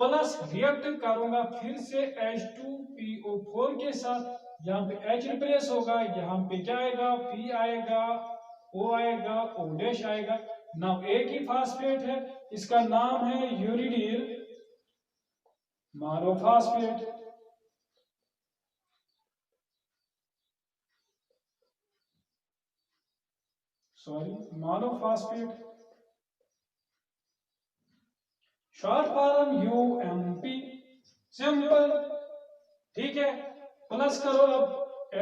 प्लस रिएक्ट करूंगा फिर से H2PO4 के साथ। यहाँ पे H रिप्लेस होगा, यहाँ पे क्या आएगा, P आएगा, O आएगा, O डैश आएगा। नाउ एक ही फास्फेट है, इसका नाम है uridine monophosphate. Monophosphate, short form UMP, simple, ठीक है। प्लस करो अब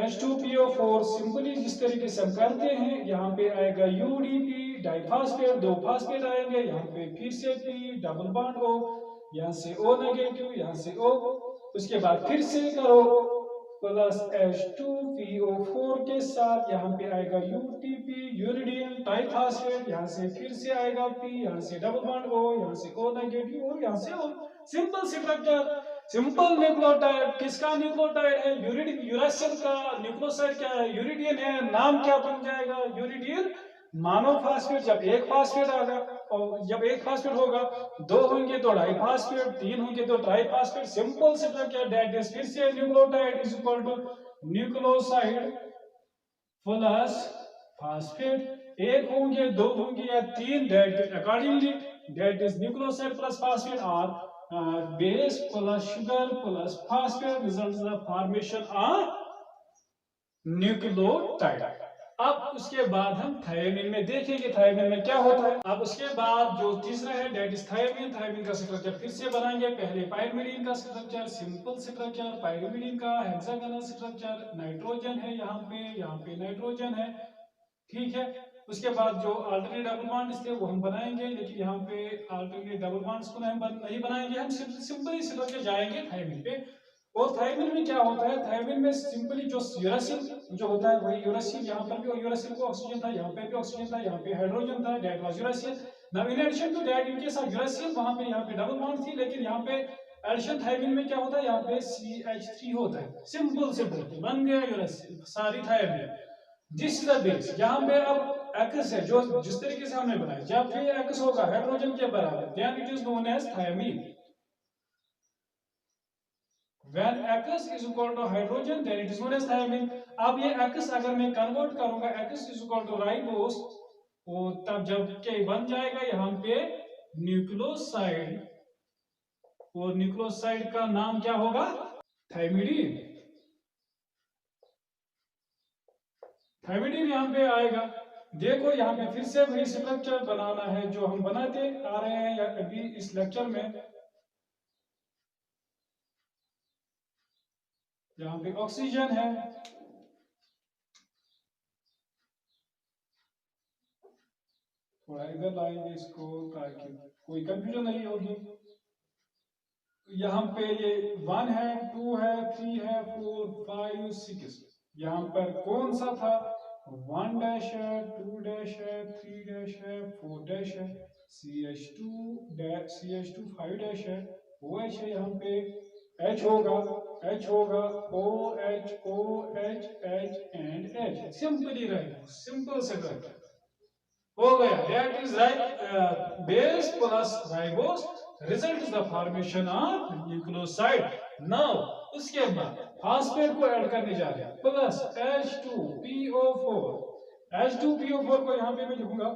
H2PO4, सिंपली जिस तरीके से हम करते हैं। यहाँ पे आएगा UDP डाइफॉस्फेट, 2 फास्फेट आएंगे, यहाँ पे फिर से P डबल बॉन्ड O, यहाँ से O नेगेटिव, यहाँ से O, उसके बाद फिर से करो प्लस H2PO4 के साथ, यहाँ पे आएगा UTP यूरिडीन डाइफॉस्फेट, यहाँ से फिर से आएगा P, यहाँ से डबल बॉन्ड O, यहाँ से O नेगेटिव और यहाँ से O। Simple structure. Simple nucleotide किसका न्यूक्लियोटाइड है, यूरेसिल का न्यूक्लियोसाइड क्या है, यूरिडीन है। नाम क्या बन जाएगा, यूरिडीन मोनोफॉस्फेट। जब एक फास्फेट आएगा और जब एक फास्फेट होगा, 2 होंगे तो डाइफॉस्फेट, 3 होंगे तो triphosphate. Simple structure that is फिर से nucleotide is equal to nucleoside plus phosphate. एक होंगे, 2 होंगे या 3, that is accordingly that is nucleoside plus phosphate और base plus sugar plus phosphate results in the formation of nucleotide. अब उसके बाद हम थायमिन में देखेंगे थायमिन में क्या होता है। अब उसके बाद जो तीसरा है दैट इज थायमिन। थायमिन का स्ट्रक्चर फिर से बनाएंगे। पहले पाइरीमिडीन का स्ट्रक्चर, सिंपल स्ट्रक्चर, पाइरीमिडीन का हेक्सागोनल स्ट्रक्चर, नाइट्रोजन है यहाँ पे नाइट्रोजन है, ठीक है। उसके बाद जो अल्टरनेट डबल बॉन्ड्स थे वो हम बनाएंगे, लेकिन यहाँ पे अल्टरनेट डबल बॉन्ड्स को नहीं बनाएंगे, हम सिंपली स्ट्रक्चर जाएंगे थायमिन पे। और थायमिन में क्या होता है, थायमिन में सिंपली जो यूरेसिल जो होता है वही यूरेसिल, यहाँ पर भी यूरेसिल को ऑक्सीजन था, यहाँ पे भी ऑक्सीजन था, यहाँ पे हाइड्रोजन था, that was uracil. Now in addition to that इनके साथ यूरेसिल वहां पे यहाँ पे डबल बॉन्ड थी, लेकिन यहाँ पे एडिशन थायमिन में क्या होता है, यहाँ पे CH3 होता है। सिंपल सिंपल बन गया uracil sorry thymine. This is the base. यहाँ पे अब एक्स है जो जिस तरीके से हमने बनाया, जब भी एक्स होगा हाइड्रोजन के बराबर then it is known as thymine. When X is equal to hydrogen then it is known as thiamine। अब ये X अगर मैं कन्वर्ट करूंगा X is equal to ribose, वो तब जब के बन जाएगा यहाँ पे न्यूक्लियोसाइड, और न्यूक्लियोसाइड का नाम क्या होगा, थायमिडीन। थायमिडीन यहाँ पे आएगा। देखो यहाँ पे फिर से वही स्ट्रक्चर बनाना है जो हम बनाते आ रहे हैं या अभी इस लेक्चर में। यहाँ पे ऑक्सीजन है, थोड़ा इधर लाएंगे इसको ताकि कोई कंफ्यूजन नहीं होगी। यहाँ पे ये 1 है, 2 है, 3 है, 4, 5, 6। यहाँ पर कौन सा था? 1 डैश है, 2 डैश है, 3 डैश है, 4 डैश है, CH2 5 डैश है, OH है। यहाँ पे H होगा, H होगा, OH, OH, H and H। Simply रहेगा, सिंपल से रहेगा, हो गया। That is base plus ribose result is the formation of nucleoside. Now उसके बाद फास्फेट को ऐड करने जा रहे हैं, प्लस H2PO4। H2PO4 को यहां पे मैं लिखूंगा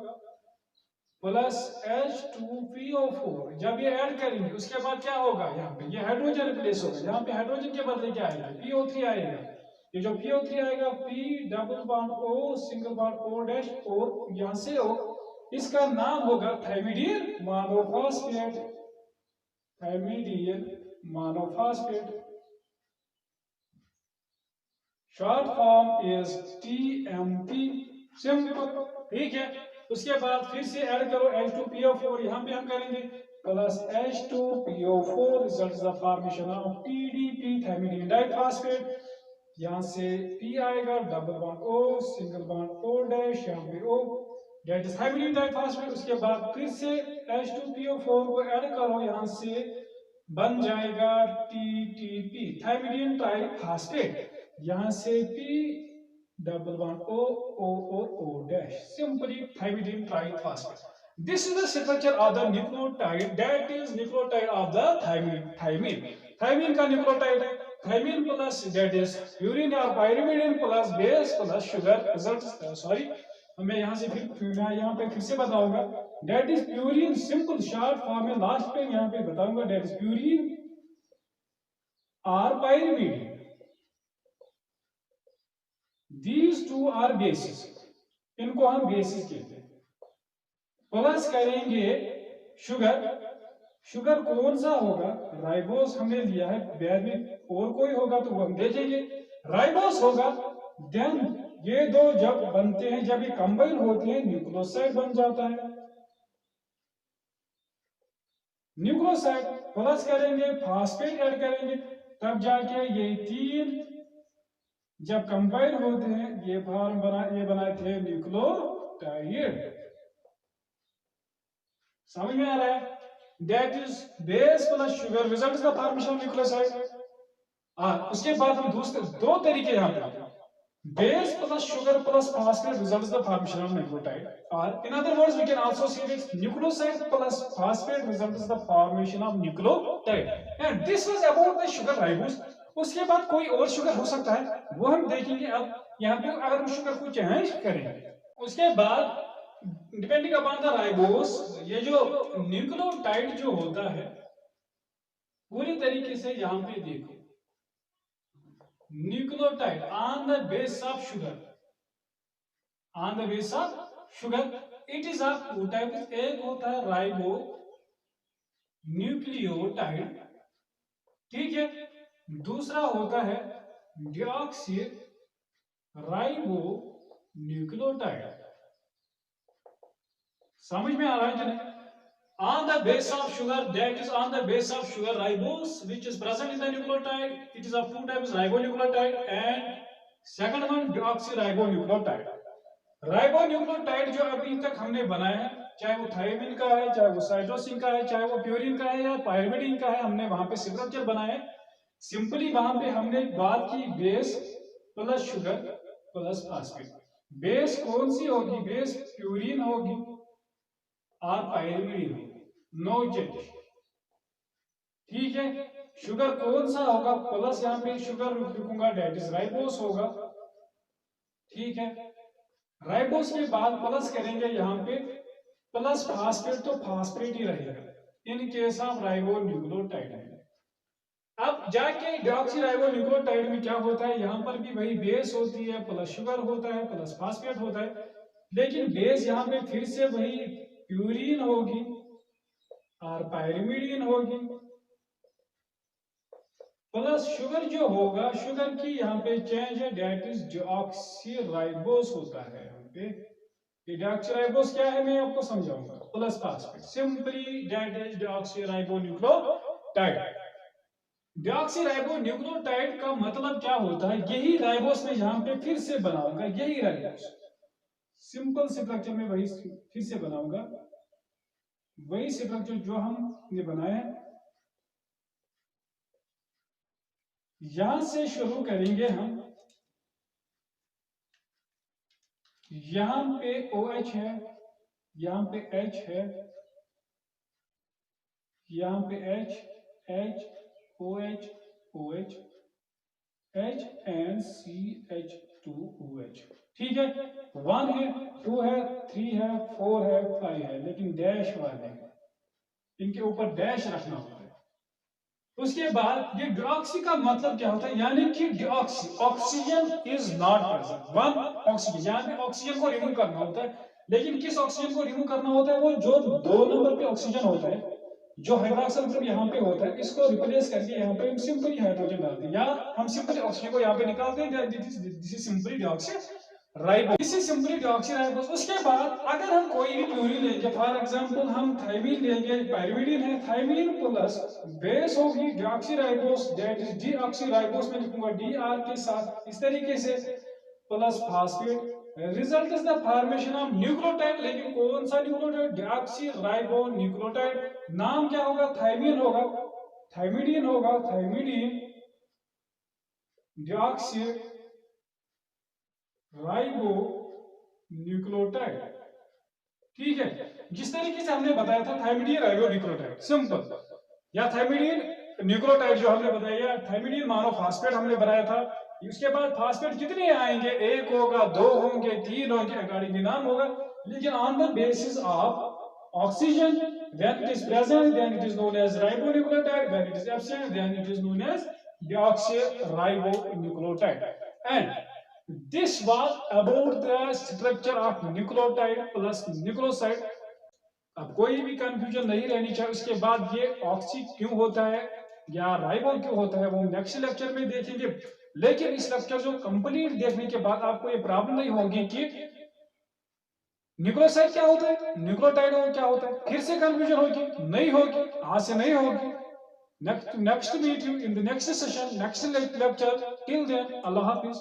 प्लस H2PO4। जब ये ऐड करेंगे उसके बाद क्या होगा? यहाँ पे ये हाइड्रोजन रिप्लेस होगा। यहाँ पे हाइड्रोजन के बदले क्या आएगा? PO3 आएगा। ये जो PO3 आएगा, P double bond O single bond O dash, और यहाँ से O, इसका नाम होगा thymidine monophosphate. Thymidine monophosphate, short form is TMP। Simple, ठीक है। उसके बाद फिर से ऐड करो H2PO4। यहाँ पे हम करेंगे plus H2PO4 results the formation of TDP thymidine diphosphate. यहाँ से P आएगा, double bond O single bond O dash, यहाँ पे O, that is thymidine diphosphate. उसके बाद फिर से H2PO4 को ऐड करो, यहाँ से बन जाएगा TTP थायमिडीन ट्राइफॉस्फेट। यहाँ से P double bond O O O O dash, simply thymidine triphosphate. This is the structure of the nucleotide, that is nucleotide of the thymine. Thymine का न्यूक्लियोटाइड है thymine plus that is purine और pyrimidine plus base plus sugar result. Sorry, मैं यहाँ से मैं यहाँ पे फिर से बताऊंगा, that is purine. Simple short form में लास्ट पे यहाँ पे बताऊंगा, दैट इज प्यूरिन और pyrimidine. These two are bases, इनको हम बेसिस कहते हैं। प्लस करेंगे शुगर। शुगर कौन सा होगा? राइबोस हमने लिया है, बाद में और कोई होगा तो वो हम देखेंगे। राइबोस होगा। देन ये दो जब बनते हैं, जब ये कंबाइन होते हैं, न्यूक्लियोसाइड बन जाता है। न्यूक्लियोसाइड प्लस करेंगे, फास्फेट ऐड करेंगे, तब जाके ये तीन जब कंबाइन होते हैं ये बनाए थे न्यूक्लियोटाइड। समझ में आ रहा है? That is base plus sugar result is the formation of nucleoside. उसके बाद हम दूसरे दो तरीके यहाँ पे, base plus sugar plus phosphate result is the formation of nucleotide, और in other words we can also say this nucleoside plus phosphate result is the formation of nucleotide. And this was about the sugar ribose. उसके बाद कोई और sugar हो सकता है, वो हम देखेंगे। अब यहाँ पे अगर हम शुगर को चेंज करेंगे, उसके बाद डिपेंडिंग अपॉन द राइबोस, ये जो न्यूक्लियोटाइड जो होता है पूरी तरीके से यहाँ पे देखो, nucleotide on the base of sugar, on the base of sugar, it is of two types. एक होता है राइबो न्यूक्लियोटाइड, ठीक है। दूसरा होता है डिऑक्सी राइबो न्यूक्लियोटाइड। समझ में आ रहा है कि नहीं? On the base of sugar, that is on the base of sugar ribose, which is present in the nucleotide. It is of two types, ribonucleotide and second one deoxyribonucleotide. Ribonucleotide जो अभी तक हमने बनाया है, चाहे वो थायमिन का है, चाहे वो साइटोसिन का है, चाहे वो प्यूरिन का है या पायरिमिडिन का है, हमने वहां पे स्ट्रक्चर बनाया है। सिंपली वहां पे हमने बात की base plus sugar plus phosphate. Base कौन सी होगी? बेस प्यूरिन होगी और पायरिमिडिन होगी, नो चेंज, ठीक है। शुगर कौन सा होगा? प्लस यहाँ पे शुगर लिखूंगा, डेट इज राइबोस होगा, ठीक है। राइबोस के बाद प्लस करेंगे यहाँ पे प्लस फास्फेट, तो फास्फेट ही रहेगा इन केस ऑफ राइबोन्यूक्लियोटाइड है। अब जाके डीऑक्सीराइबोन्यूक्लियोटाइड में क्या होता है, यहाँ पर भी वही बेस होती है प्लस शुगर होता है प्लस फास्फेट होता है, लेकिन बेस यहाँ पे फिर से वही प्यूरीन होगी और पायरिमिडीन होगी, प्लस शुगर जो होगा, शुगर की यहाँ पे चेंज है, डेट इज डीऑक्सीराइबोस होता है। यहाँ पे डीऑक्सीराइबोस क्या है मैं आपको समझाऊंगा, plus phosphate, simply that is deoxyribonucleotide. Deoxyribonucleotide का मतलब क्या होता है, यही राइबोस में यहाँ पे फिर से बनाऊंगा, यही राइबोस सिंपल स्ट्रक्चर में वही फिर से बनाऊंगा, वही स्ट्रक्चर जो हमने बनाया। यहां से शुरू करेंगे हम, यहां पे OH है, यहां पे H है, यहां पे H H OH OH H and CH2OH, ठीक है। 1 है, 2 है, 3 है, 4 है, 5 है, लेकिन डैश वाले इनके ऊपर डैश रखना होता है। उसके बाद ये डीऑक्सी का मतलब क्या होता है, यानी कि deoxy, oxygen is not present, one oxygen, यहाँ पे ऑक्सीजन को रिमूव करना होता है, लेकिन किस ऑक्सीजन को रिमूव करना होता है, वो जो 2 नंबर पे ऑक्सीजन होता है, जो हाइड्रोक्सिल ग्रुप यहाँ पे होता है, इसको रिप्लेस करके यहाँ पे हम सिंपली हाइड्रोजन डालते हैं, या हम सिंपली ऑक्सीजन को यहाँ पे निकालते हैं, this is simply deoxyribose, this is simply deoxyribose. उसके बाद अगर हम कोई भी प्यूरिन लेंगे, फॉर एग्जांपल हम थायमीन लेंगे, पायरिमिडीन है, थायमीन प्लस बेस होगी डीऑक्सीराइबोस, दैट इज डीऑक्सीराइबोस में लिखूंगा डीआर के साथ, इस तरीके से, plus phosphate, result is the formation of nucleotide, लेकिन कौन सा न्यूक्लियोटाइड, डीऑक्सीराइबोन्यूक्लियोटाइड, नाम क्या होगा, थायमीन होगा, थायमिडीन होगा, थायमिडीन डीऑक्सीराइबोन्यूक्लियोटाइड, ठीक है। जिस तरीके से हमने बताया था थायमिडीन राइबोन्यूक्लियोटाइड सिंपल, या थायमिडीन न्यूक्लियोटाइड जो हमने बताया, थायमिडीन मानो फास्फेट हमने बनाया था, उसके बाद फास्फेट कितने आएंगे, 1 होगा, 2 होंगे, 3 होंगे, अकॉर्डिंगली नाम होगा, लेकिन on the basis of oxygen, when it is present then it is known as ribonucleotide, when it is absent then it is known as deoxyribonucleotide, and this was about the structure of nucleotide plus nucleoside। अब कोई भी confusion नहीं रहनी चाहिए। उसके बाद ये oxy क्यों होता है या राइबो क्यों होता है वो नेक्स्ट लेक्चर में देखेंगे, लेकिन इस लेक्चर जो कंप्लीट देखने के बाद आपको ये प्रॉब्लम नहीं होगी कि न्यूक्लियोसाइड क्या होता है, न्यूक्लियोटाइड क्या होता है, फिर से कंफ्यूजन होगी, नहीं होगी, आज से नहीं होगी। Next meet you in the next session, next lecture, till then अल्लाह हाफिज।